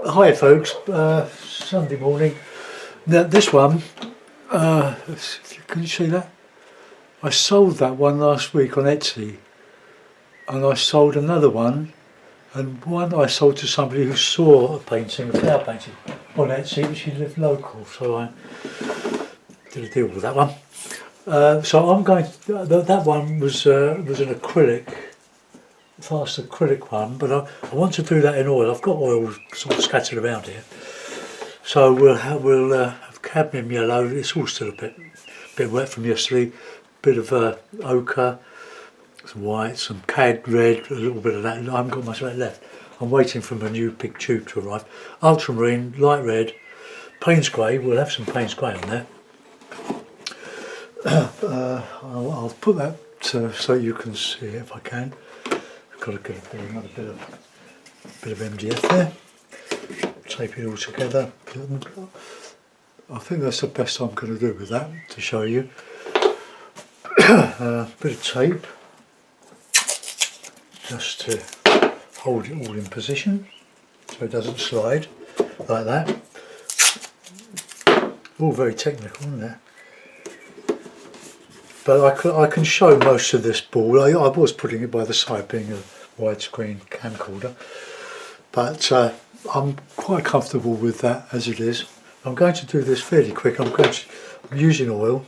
Hi folks, Sunday morning. Now this one, can you see that? I sold that one last week on Etsy, and I sold another one, and one I sold to somebody who saw a painting, a flower painting on Etsy, but she lived local, so I did a deal with that one. So I'm going to, that one was an acrylic, fast acrylic one, but I want to do that in oil. I've got oil sort of scattered around here. So we'll have cadmium yellow. It's all still a bit wet from yesterday. Bit of ochre, some white, some cad red, a little bit of that. I haven't got much of that left. I'm waiting for my new big tube to arrive. Ultramarine, light red, Payne's grey. We'll have some Payne's grey on there. I'll put that so you can see it if I can. I've got to get another bit of MDF there. Tape it all together. I think that's the best I'm going to do with that, to show you. Bit of tape just to hold it all in position so it doesn't slide like that. All very technical, isn't it? But I can show most of this ball. I was putting it by the side, being a widescreen camcorder, but I'm quite comfortable with that as it is. I'm going to do this fairly quick. I'm using oil,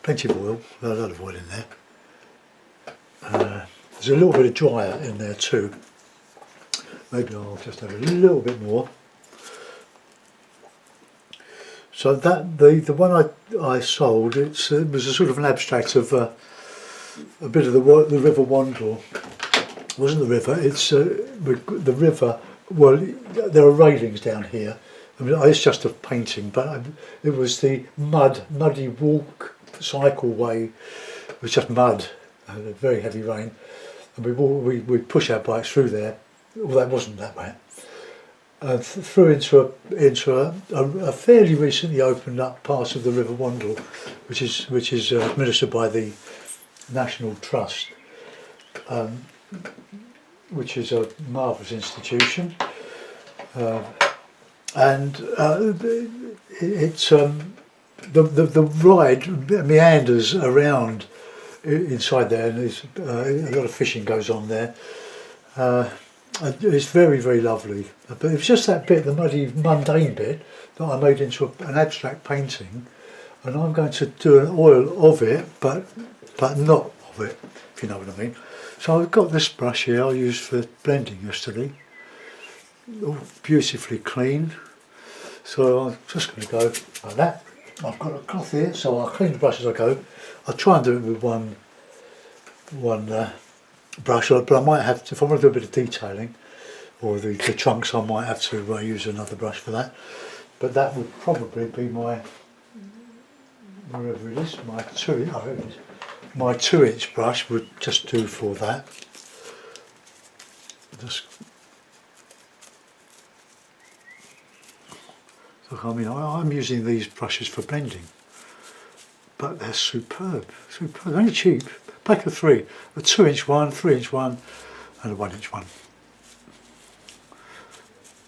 plenty of oil, a lot of oil in there. There's a little bit of dryer in there too. Maybe I'll just have a little bit more. So that the one I sold, it was a sort of an abstract of a bit of the River Wandle. It wasn't the river. It's the river. Well, there are railings down here. I mean, it's just a painting, but it was the muddy walk, cycle way. It was just mud, a very heavy rain, and we push our bikes through there. Well, that wasn't that way. Through into a fairly recently opened up part of the River Wandle, which is administered by the National Trust. Which is a marvellous institution, and it's the ride meanders around inside there, and there's a lot of fishing goes on there. It's very, very lovely, but it was just that bit, the muddy, mundane bit, that I made into an abstract painting, and I'm going to do an oil of it, but not of it, if you know what I mean. So I've got this brush here I used for blending yesterday, all beautifully clean. So I'm just going to go like that. I've got a cloth here, so I'll clean the brush as I go. I'll try and do it with one brush, but I might have to, if I want to do a bit of detailing, or the trunks, I might have to use another brush for that. But that would probably be my, wherever it is, my 2-inch brush would just do for that. Look, I mean, I'm using these brushes for blending, but they're superb. They're only cheap. Pack of 3, a 2-inch one, 3-inch one, and a 1-inch one.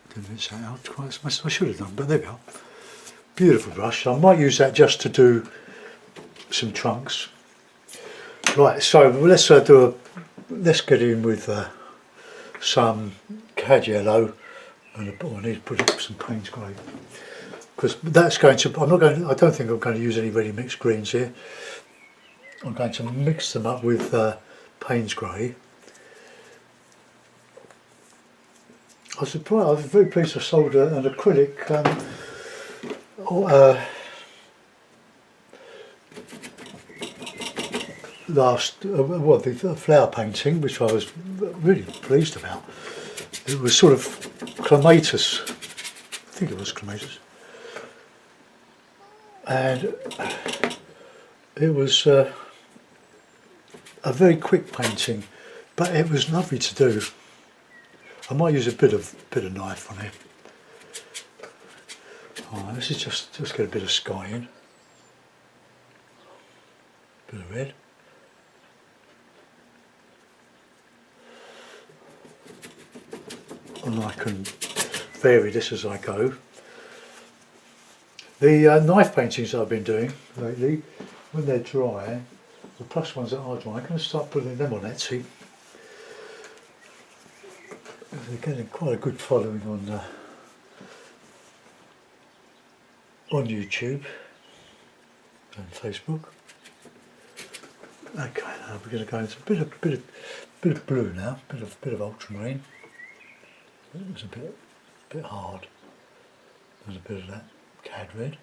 Didn't rinse that out quite as much as I should have done, but there we are. Beautiful brush. I might use that just to do some trunks. Right, so let's get in with some cad yellow, and I need to put up some Payne's grey, because that's going to. I don't think I'm going to use any ready mixed greens here. I'm going to mix them up with Payne's grey. I was very pleased I sold an acrylic. The flower painting, which I was really pleased about. It was sort of clematis, I think it was clematis, and it was a very quick painting, but it was lovely to do. I might use a bit of knife on it. Oh, this is just get a bit of sky in, bit of red. And I can vary this as I go. The knife paintings I've been doing lately, when they're dry, the plus ones that are dry, I'm going to start putting them on Etsy. They're getting quite a good following on YouTube and Facebook. Okay, now we're going to go into a bit of blue now, bit of ultramarine. It was a bit hard. There's a bit of that cad red.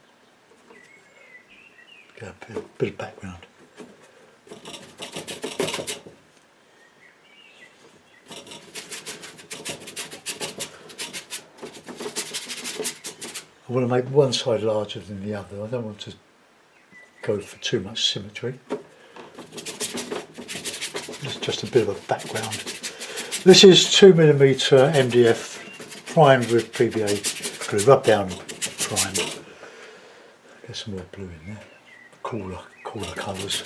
Get a bit of background. I want to make one side larger than the other. I don't want to go for too much symmetry. Just a bit of a background. This is 2mm MDF primed with PVA glue, rub down primed. Get some more blue in there, cooler colours.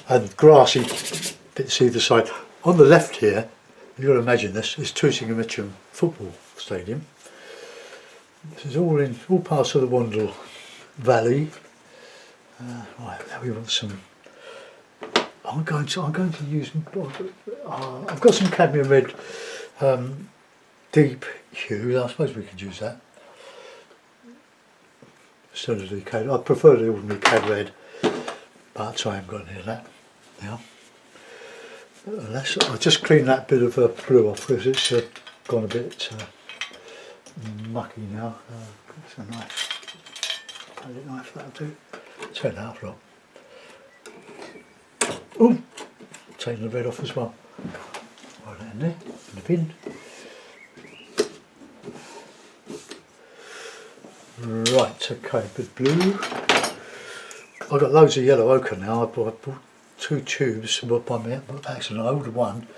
And grassy bits either side. On the left here, you've got to imagine this, is Tooting Mitcham football stadium. This is all parts of the Wandle Valley. Right, now we want some. I'm going to use. I've got some cadmium red, deep hue. I suppose we could use that instead of the cad. I prefer the ordinary cad red, but I haven't got any of that now. I'll just clean that bit of blue off because it's gone a bit mucky now. It's a knife. Palette knife, that'll do. Turn that off, lot. Ooh! Taking the red off as well. Right that in there, in the bin. Right, okay, bit blue. I've got loads of yellow ochre now. I bought 2 tubes by accident. I ordered one.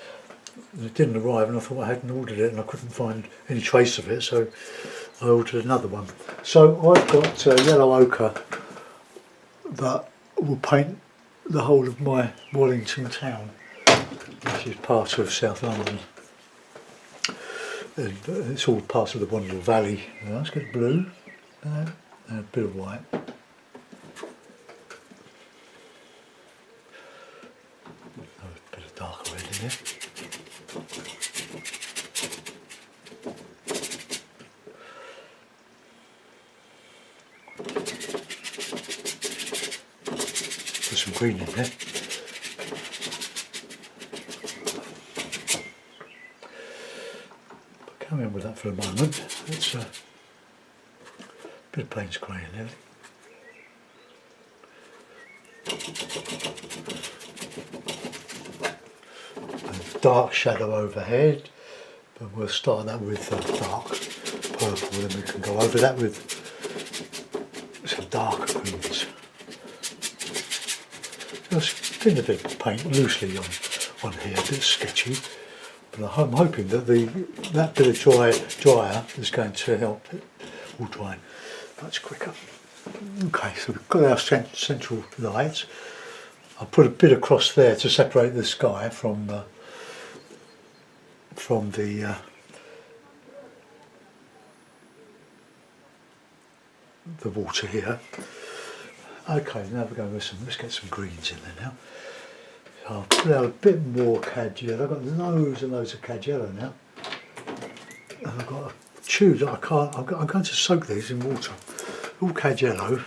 It didn't arrive and I thought I hadn't ordered it and I couldn't find any trace of it, so I ordered another one. So I've got yellow ochre that will paint the whole of my Wallington town, which is part of South London. And it's all part of the Wandle Valley. Let's get blue and a bit of white. A bit of darker red in there. Put some green in there. But come in with that for a moment. It's a bit of Payne's grey in there. A dark shadow overhead, but we'll start that with dark purple, then we can go over that with some darker greens. Just getting a bit of paint loosely on here, a bit sketchy, but I'm hoping that that bit of dryer is going to help it all dry much quicker. Okay, so we've got our central light. I'll put a bit across there to separate the sky from the water here. Okay, now we're going with let's get some greens in there now. So I'll put out a bit more cad yellow. I've got loads and loads of cad yellow now. And I've got a tube that I'm going to soak these in water. All cad yellow,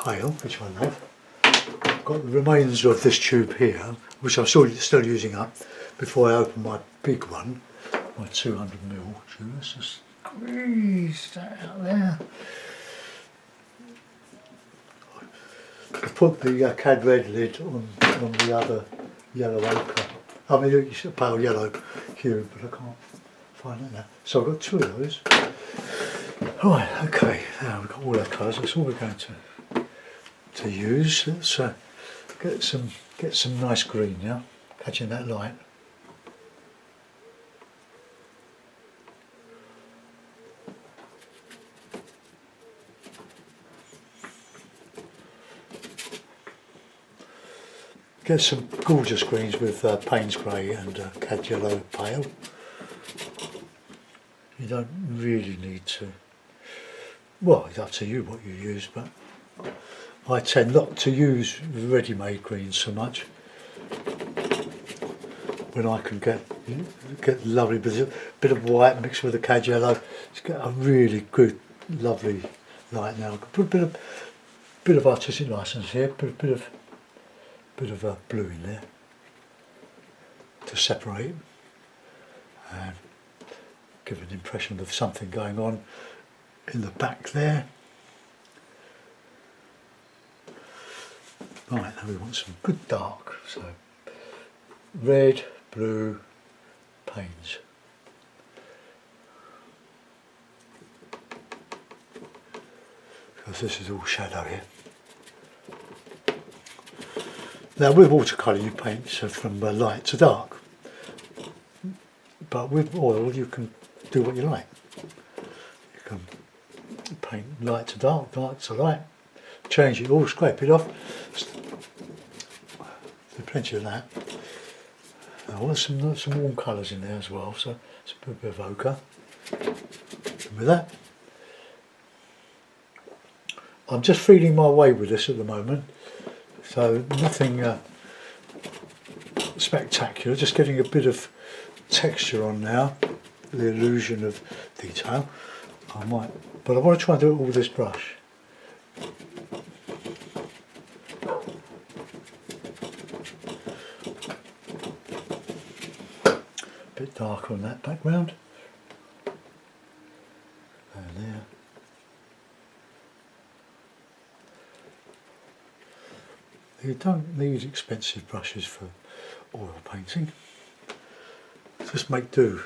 pale, which I love. I've got the remains of this tube here, which I'm still using up before I open my big one, my 200ml tube. Let's just squeeze that out there. I put the cad red lid on the other yellow ochre. I mean, it's a pale yellow hue, but I can't find it now. So I've got 2 of those. Right, okay, now we've got all our colours. That's all we're going to use. Let's get some nice green now, catching that light. get some gorgeous greens with Payne's Grey and Cad Yellow Pale. You don't really need to, well, it's up to you what you use, but I tend not to use ready-made greens so much when I can get lovely bit of white mixed with the Cad Yellow. It's got a really good, lovely light now. I can put a bit of artistic license here, put a bit of blue in there to separate and give an impression of something going on in the back there. Right, now we want some good dark, so red, blue, Payne's. Because this is all shadow here. Now with watercolour you paint from light to dark, but with oil you can do what you like. You can paint light to dark, dark to light, change it all, scrape it off. There's plenty of that. I want some warm colours in there as well, so it's a bit of ochre. And with that, I'm just feeling my way with this at the moment, so nothing spectacular, just getting a bit of texture on now, the illusion of detail. But I want to try and do it all with this brush. Bit darker on that background. And there. You don't need expensive brushes for oil painting. Just make do.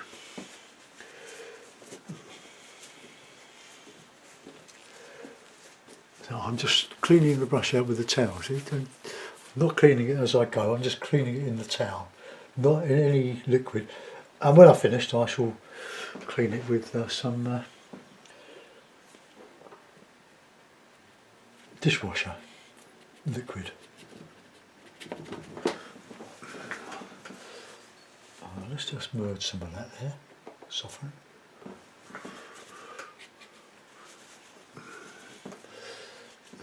So I'm just cleaning the brush out with the towel. See? I'm not cleaning it as I go, I'm just cleaning it in the towel, not in any liquid. And when I've finished, I shall clean it with some dishwasher liquid. Let's just merge some of that there, soften.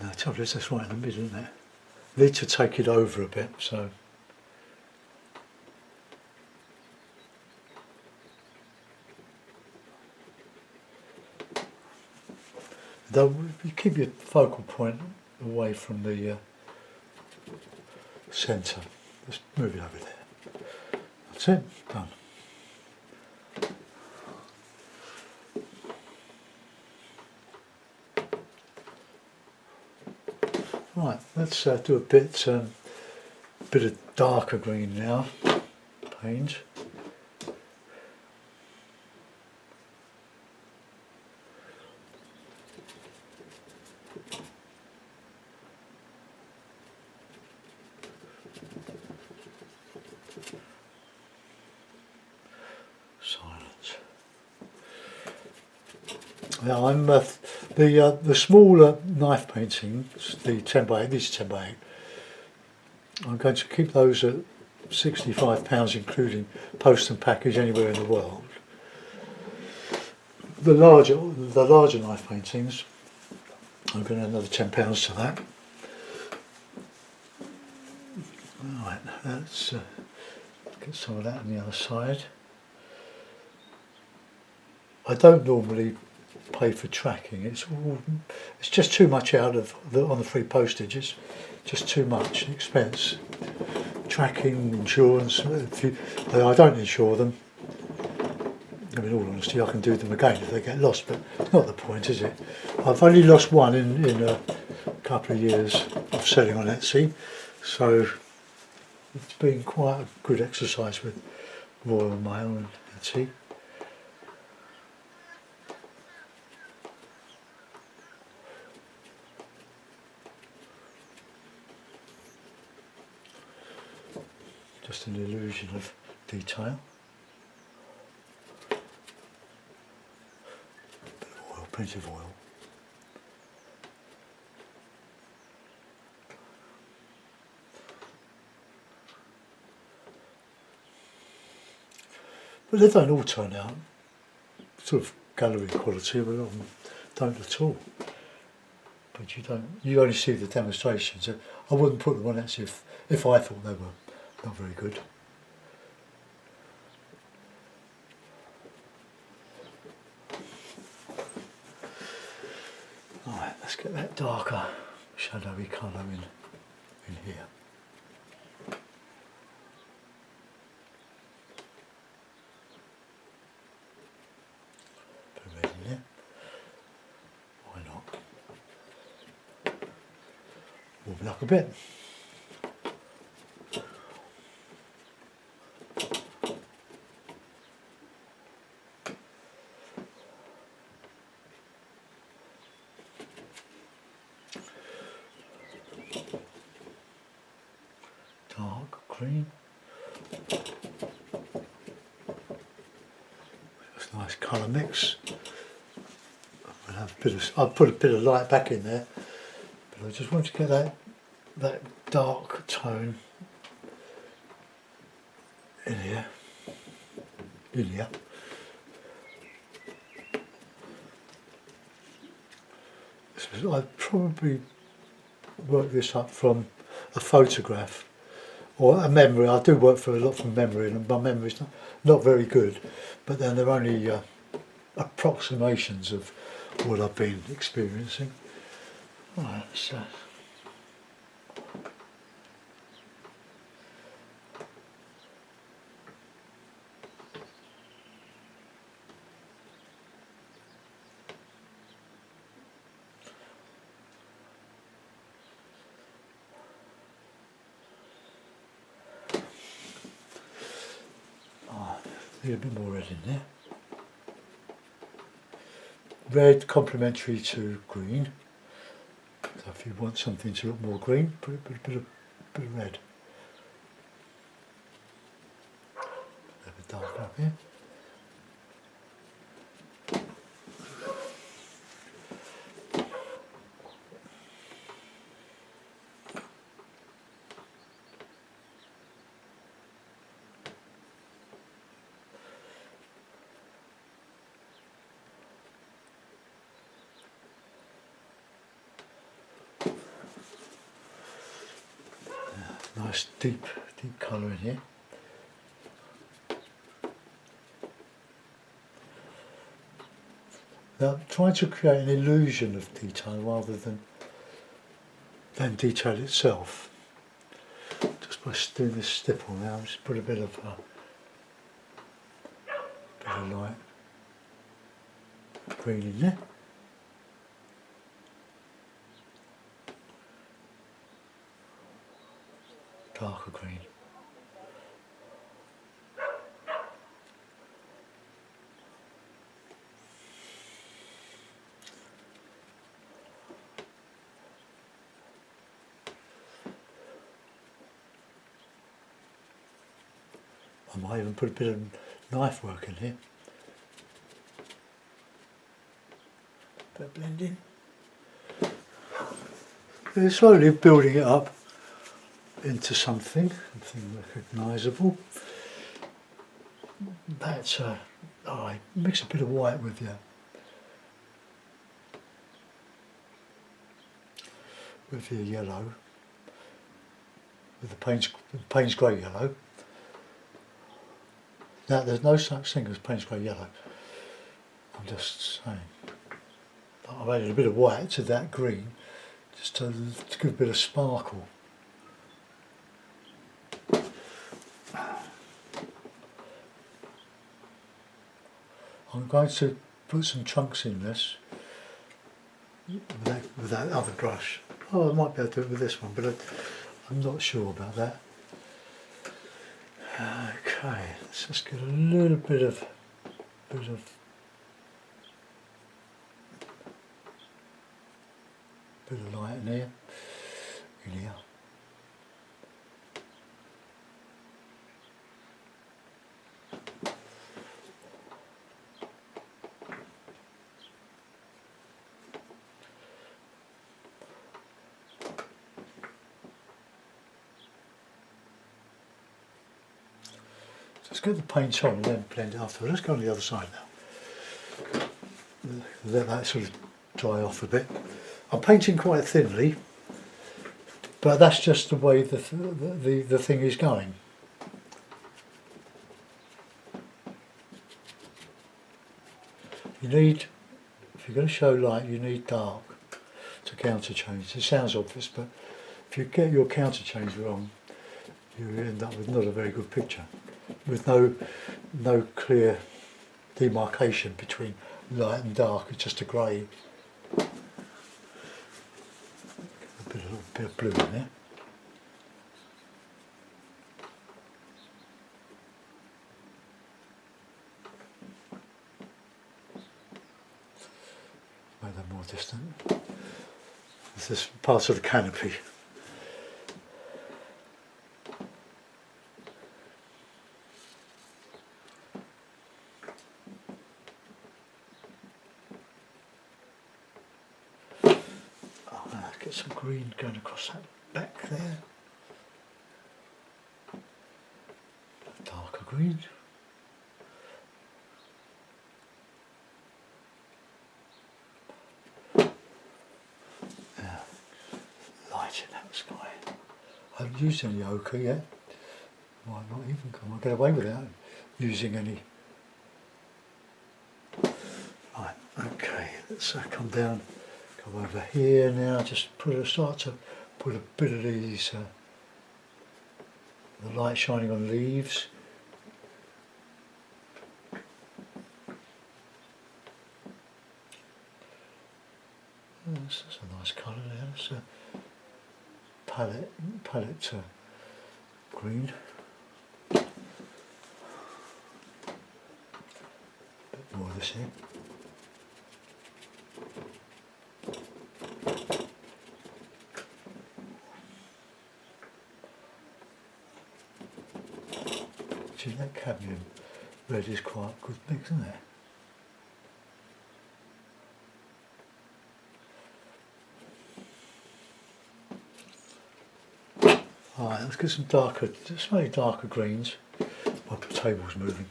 Now the trouble is that's right in the middle, isn't it? Need to take it over a bit, so. Though you keep your focal point away from the centre. Let's move it over there. That's it, done. Right, let's do a bit of darker green now. Payne's. Silence. Now I'm the smaller knife paintings, the 10x8, these 10x8. I'm going to keep those at £65, including post and package anywhere in the world. The larger knife paintings, I'm going to add another £10 to that. Right, let's get some of that on the other side. I don't normally pay for tracking. It's just too much out of on the free postage. It's just too much expense. Tracking, insurance. I don't insure them. I mean, in all honesty, I can do them again if they get lost, but it's not the point, is it? I've only lost one in a couple of years of selling on Etsy, so it's been quite a good exercise with Royal Mail and Etsy. Just an illusion of detail. Bit of oil, plenty of oil. But they don't all turn out sort of gallery quality, but a lot of them don't at all. But you only see the demonstrations. I wouldn't put them on actually if I thought they were not very good. Alright, let's get that darker shadowy colour in here. Put a red in there. Why not? Warm it up a bit. Dark green. That's a nice colour mix. I'll put a bit of light back in there, but I just want to get that dark tone in here. So I've probably worked this up from a photograph or a memory. I do work for a lot from memory, and my memory's not very good, but then they're only approximations of what I've been experiencing. Right, so need a bit more red in there. Red complementary to green. So if you want something to look more green, put a bit of red. A bit darker up here. Nice deep colour in here. Now I'm trying to create an illusion of detail rather than detail itself. Just by doing this stipple now, I'll just put a bit of light green in there. Darker green. I might even put a bit of knife work in here. Bit of blending. We're slowly building it up into something recognisable. That's mix a bit of white with your yellow, with the Payne's grey yellow. Now there's no such thing as Payne's grey yellow. I'm just saying. I've added a bit of white to that green just to give a bit of sparkle. I'm going to put some chunks in this with that other brush. Oh, I might be able to do it with this one, but I'm not sure about that. Okay, let's just get a little bit of light in here. Let's get the paint on and then blend it afterwards. Let's go on the other side now. Let that sort of dry off a bit. I'm painting quite thinly, but that's just the way the thing is going. You need, if you're going to show light, you need dark to counter change. It sounds obvious, but if you get your counter change wrong, you end up with not a very good picture, with no clear demarcation between light and dark. It's just a grey. A little bit of blue in there. Make that more distant. This is part of the canopy. Get some green going across that back there. Darker green. Now, light in that sky. I haven't used any ochre yet. Might not even come. I'll get away without using any. Right, okay, let's come down. Come over here now, just start to put a bit of these, the light shining on leaves. That's a nice colour there, it's a palette green. A bit more of this here. Actually, that cadmium red is quite a good mix, isn't it? Alright, let's get some darker, slightly darker greens. My table's moving.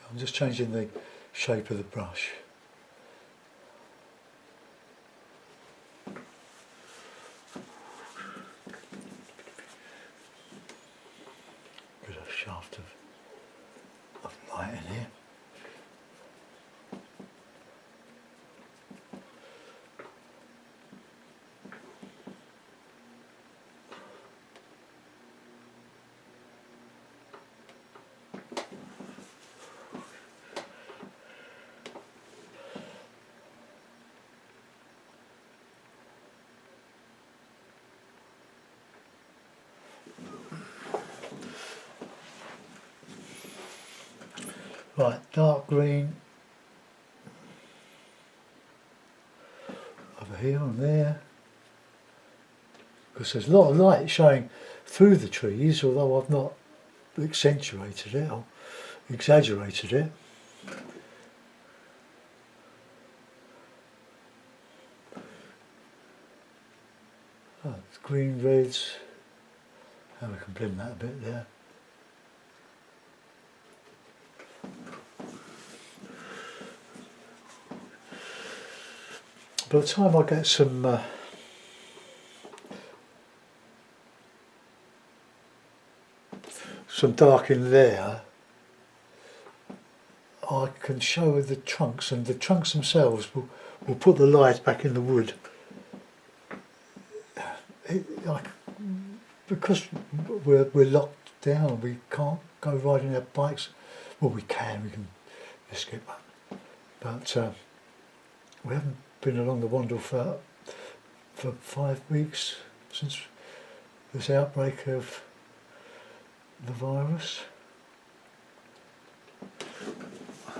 I'm just changing the shape of the brush. Bit of shaft of light in here. Right, dark green over here and there, because there's a lot of light showing through the trees, although I've not accentuated it or exaggerated it. Oh, it's green, reds, and we can blend that a bit there. By the time I get some dark in there, I can show the trunks, and the trunks themselves will put the light back in the wood. Because we're locked down, we can't go riding our bikes. Well, we can escape that, but we haven't been along the Wandle for 5 weeks since this outbreak of the virus. I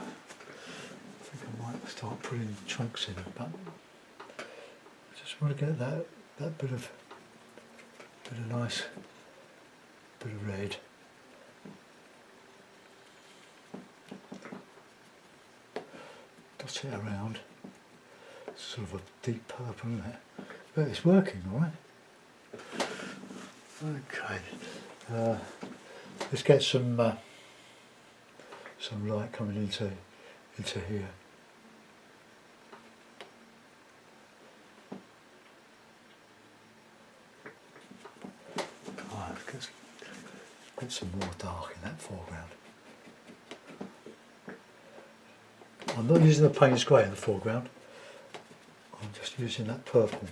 think I might start putting trunks in, but I just want to get that bit of nice bit of red. Dot it around. sort of a deep purple, isn't it? But it's working all right. Okay, let's get some light coming into here. Right, let's get some more dark in that foreground. I'm not using the Payne's grey in the foreground. I'm just using that purple.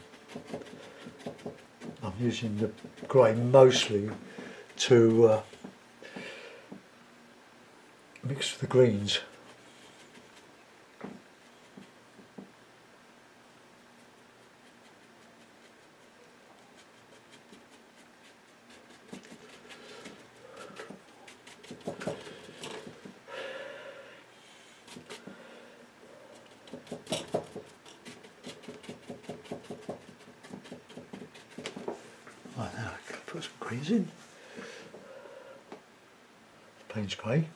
I'm using the grey mostly to mix with the greens. Right, now I can put some greens in. Payne's grey.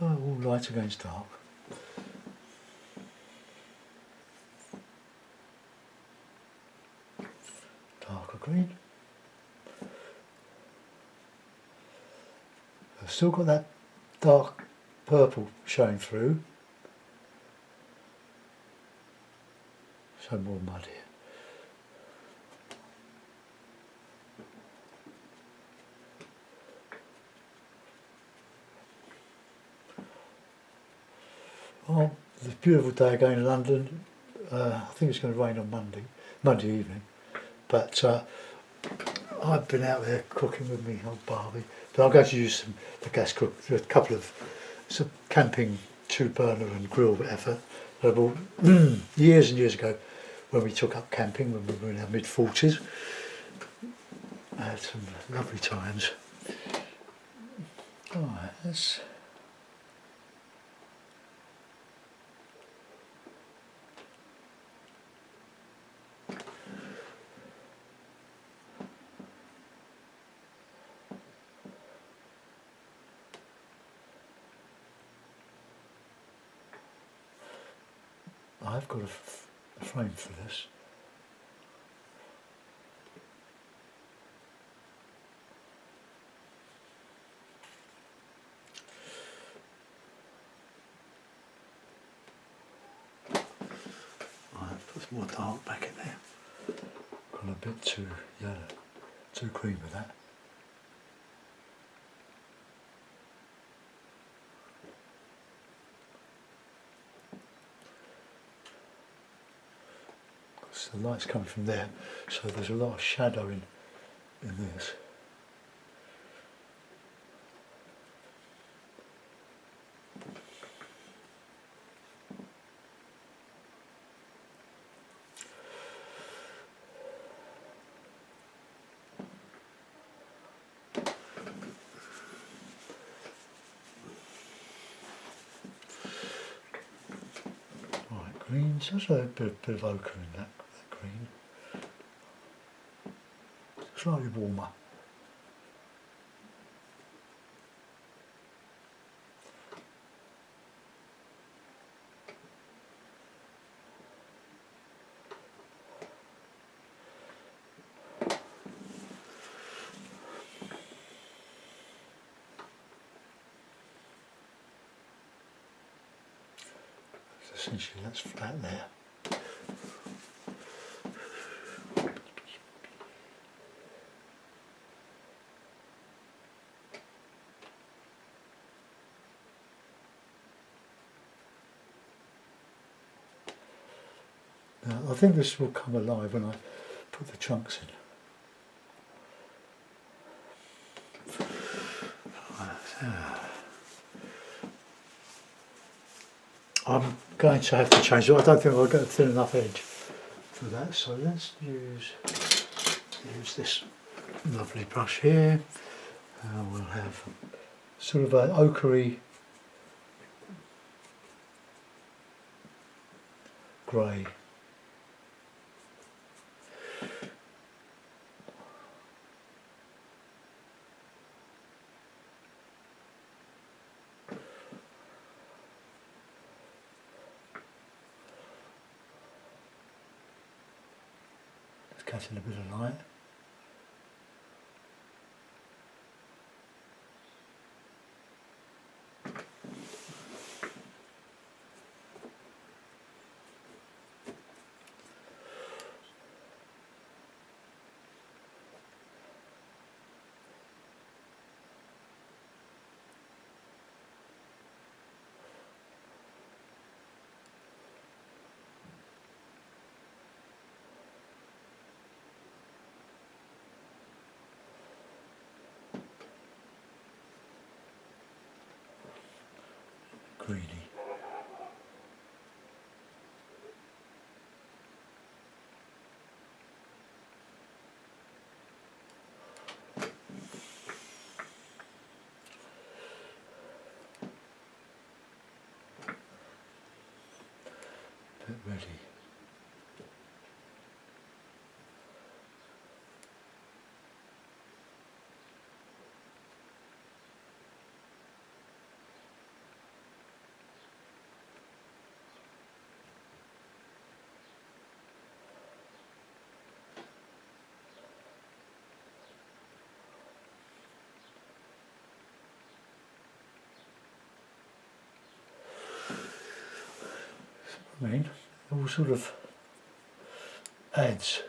Oh, all light against dark. Darker green. I've still got that dark purple showing through. So more mud here. Oh, it's a beautiful day again in London. I think it's going to rain on Monday evening. But I've been out there cooking with me old Barbie. But I'm going to use the gas cook, a couple of some camping 2-burner and grill whatever that I bought years and years ago when we took up camping when we were in our mid-40s. I had some lovely times. Alright, let's... I've got a frame for this. Right, put some more dark back in there. Got a bit too yellow, too cream with that. The light's coming from there, so there's a lot of shadow in this. Right, greens, there's a bit of ochre in that. Green. Slightly warmer. Essentially that's flat there. Now, I think this will come alive when I put the chunks in. I'm going to have to change it. I don't think I'll get a thin enough edge for that, so let's use this Lovely brush here. We'll have sort of an ochre grey. Just catching a bit of light. Greeny. Bit ready. I mean, it all sort of adds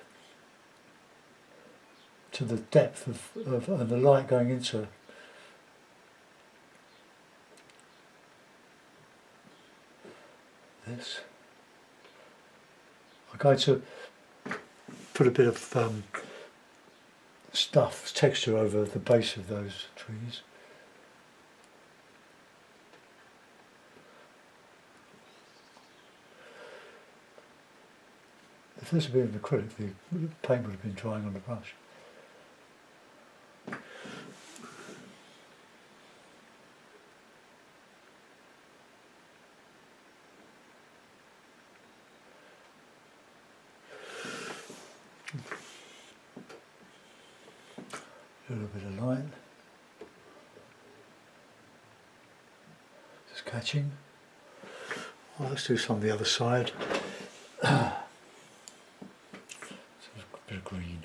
to the depth of and the light going into this. I'm going to put a bit of stuff, texture over the base of those trees. If this had been an acrylic, the paint would have been drying on the brush. A little bit of light. Just catching. Well, let's do some on the other side. A bit of green.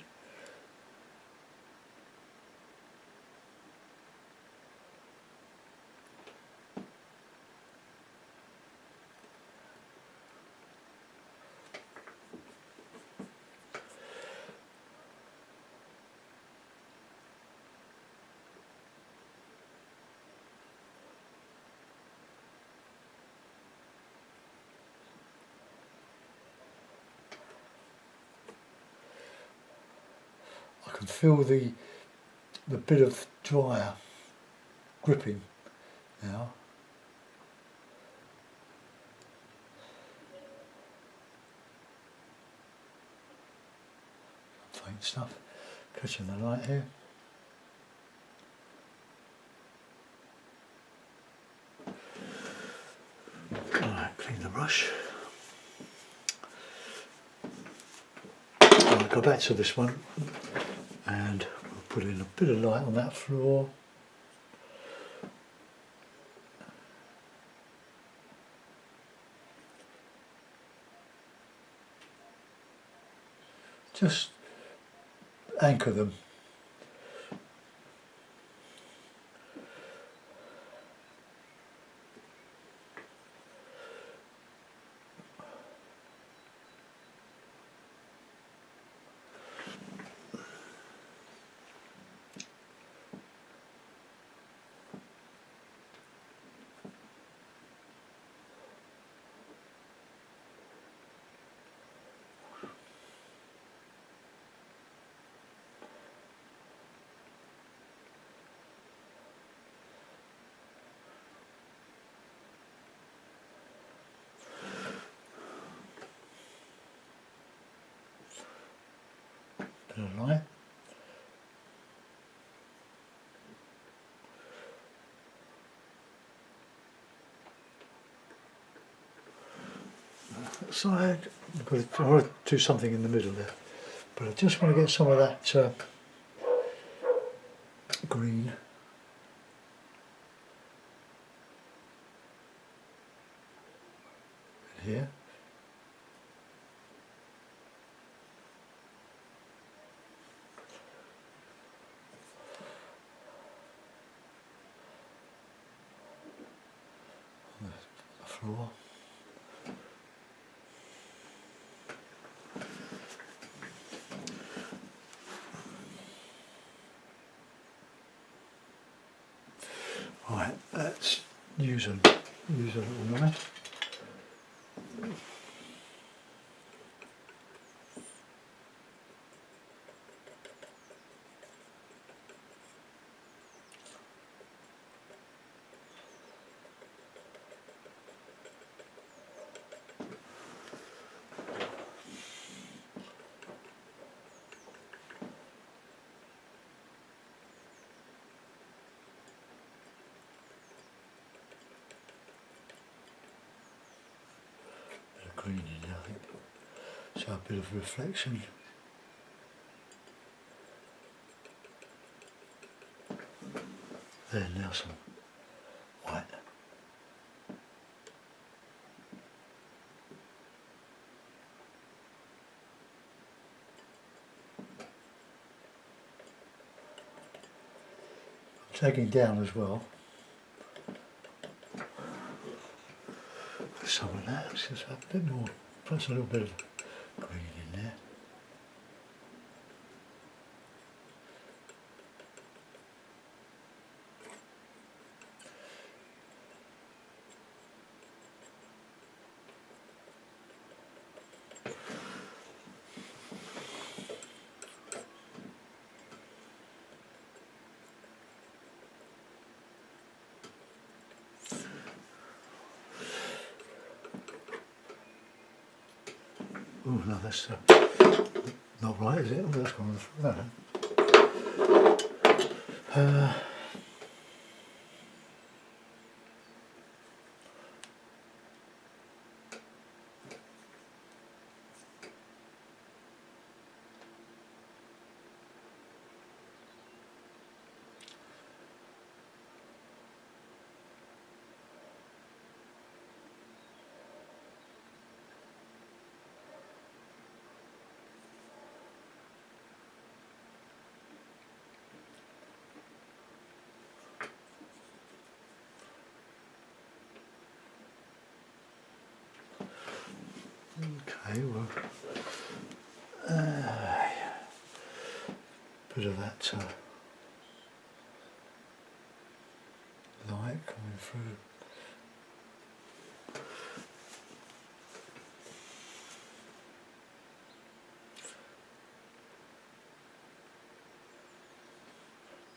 I can feel the bit of dryer gripping now. Faint stuff, catching the light here. Alright, clean the brush. I'll go back to this one and we'll put in a bit of light on that floor. Just anchor them. Bit of light. that side. I want to do something in the middle there, but I just want to get some of that green. Here. The floor. Right, let's use a little knife. Green in there, I think. So a bit of reflection. There, now some white. I'm taking down as well. Some of that, just a bit more, plus a little bit of green in there. Oh no, that's not right, is it? Oh, that's gone through that. Okay, well, bit of that light coming through.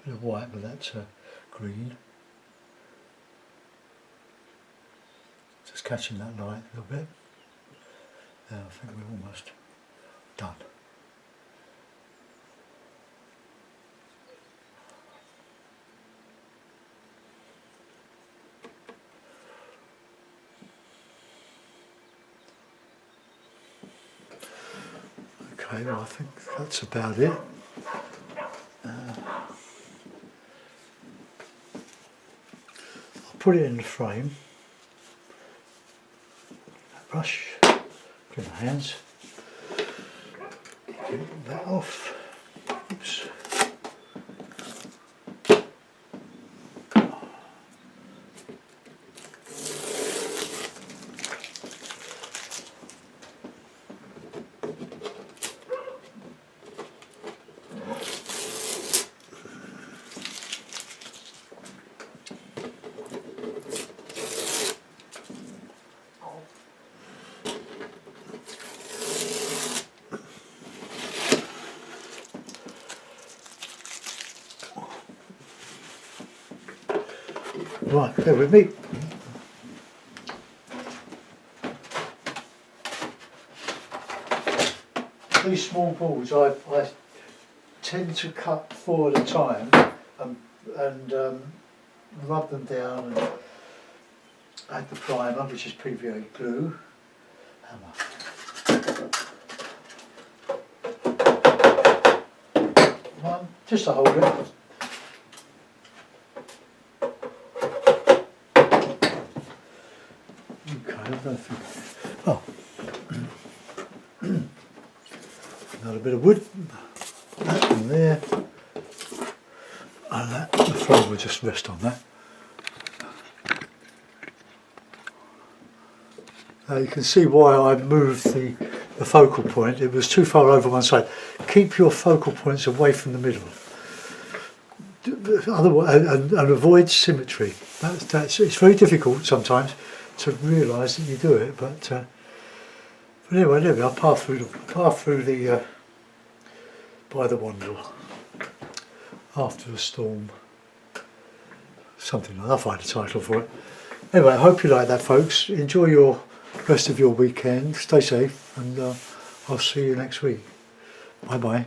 Bit of white, but that's green. Just catching that light a little bit. Now I think we're almost done. Okay, well I think that's about it. I'll put it in the frame. That brush, clean my hands. Get that off. Oops. Right, bear with me. These small balls I tend to cut 4 at a time and rub them down and add the primer, which is PVA glue, One, just to hold it. Okay, I don't think. Oh, another bit of wood. That one there, and that. The frame will just rest on that. You can see why I moved the focal point. It was too far over one side. Keep your focal points away from the middle. Otherwise, and avoid symmetry. It's very difficult sometimes to realise that you do it, but anyway, there we are. Path through the by the Wandle after the storm. Something like that. I'll find a title for it. Anyway, I hope you like that, folks. Enjoy your rest of your weekend. Stay safe, and I'll see you next week. Bye bye.